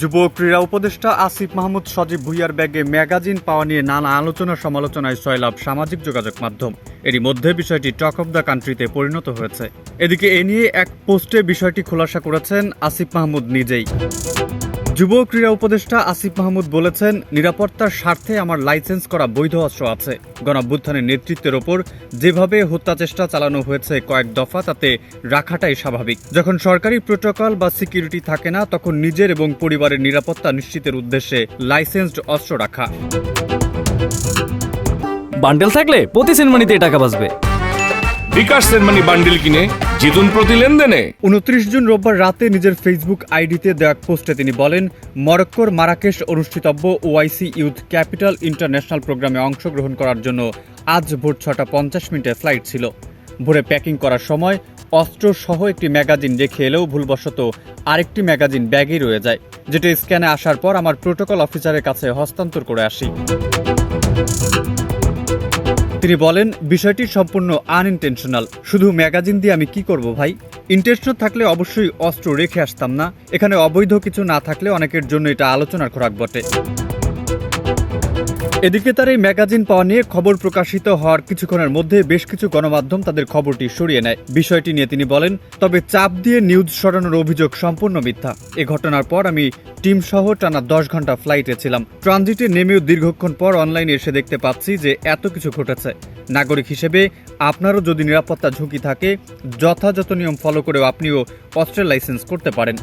যুব ক্রীড়া উপদেষ্টা আসিফ মাহমুদ সজীব ভুঁইয়ার ব্যাগে ম্যাগাজিন পাওয়া নিয়ে নানা আলোচনা সমালোচনায় সয়লাব সামাজিক যোগাযোগ মাধ্যম। এরই মধ্যে বিষয়টি টক অব দ্য কান্ট্রিতে পরিণত হয়েছে। এদিকে এ নিয়ে এক পোস্টে বিষয়টি খোলাসা করেছেন আসিফ মাহমুদ নিজেই। যুব ক্রীড়া উপদেষ্টা আসিফ মাহমুদ বলেছেন, নিরাপত্তার স্বার্থে আমার লাইসেন্স করা বৈধ অস্ত্র আছে। গণঅভ্যুত্থানের নেতৃত্বের ওপর যেভাবে হত্যাচেষ্টা চালানো হয়েছে কয়েক দফা, তাতে রাখাটাই স্বাভাবিক। যখন সরকারি প্রোটোকল বা সিকিউরিটি থাকে না, তখন নিজের এবং পরিবারের নিরাপত্তা নিশ্চিতের উদ্দেশ্যে লাইসেন্সড অস্ত্র রাখা। বান্ডেল থাকলে প্রতি সেনমানিতে টাকা বাঁচবে। বিকাশ সেনমানি বান্ডেল কিনে জিতুন প্রতি লেনদেনে। 29 জুন রোববার রাতে নিজের ফেসবুক আইডিতে দেওয়া পোস্টে তিনি বলেন, মরক্কোর মারাকেশ অনুষ্ঠিতব্য ওআইসি ইউথ ক্যাপিটাল ইন্টারন্যাশনাল প্রোগ্রামে অংশগ্রহণ করার জন্য আজ ভোর 6:50 ফ্লাইট ছিল। ভোরে প্যাকিং করার সময় অস্ত্র সহ একটি ম্যাগাজিন রেখে এলেও ভুলবশত আরেকটি ম্যাগাজিন ব্যাগেই রয়ে যায়, যেটা স্ক্যানে আসার পর আমার প্রোটোকল অফিসারের কাছে হস্তান্তর করে আসি। তিনি বলেন, বিষয়টি সম্পূর্ণ আনইনটেনশনাল। শুধু ম্যাগাজিন দিয়ে আমি কি করব ভাই? ইন্টেনশন থাকলে অবশ্যই অস্ত্র রেখে আসতাম না। এখানে অবৈধ কিছু না থাকলে অনেকের জন্য এটা আলোচনার খোরাক বটে। এদিকে তার এই ম্যাগাজিন পাওয়া নিয়ে খবর প্রকাশিত হওয়ার কিছুক্ষণের মধ্যে বেশ কিছু গণমাধ্যম তাদের খবরটি সরিয়ে নেয়। বিষয়টি নিয়ে তিনি বলেন, তবে চাপ দিয়ে নিউজ সরানোর অভিযোগ সম্পূর্ণ মিথ্যা। এ ঘটনার পর আমি টিম সহ টানা 10 ঘন্টা ফ্লাইটে ছিলাম। ট্রানজিটে নেমেও দীর্ঘক্ষণ পর অনলাইনে এসে দেখতে পাচ্ছি যে এত কিছু ঘটেছে। নাগরিক হিসেবে আপনারও যদি নিরাপত্তা ঝুঁকি থাকে, যথাযথ নিয়ম ফলো করেও আপনিও অস্ত্রের লাইসেন্স করতে পারেন।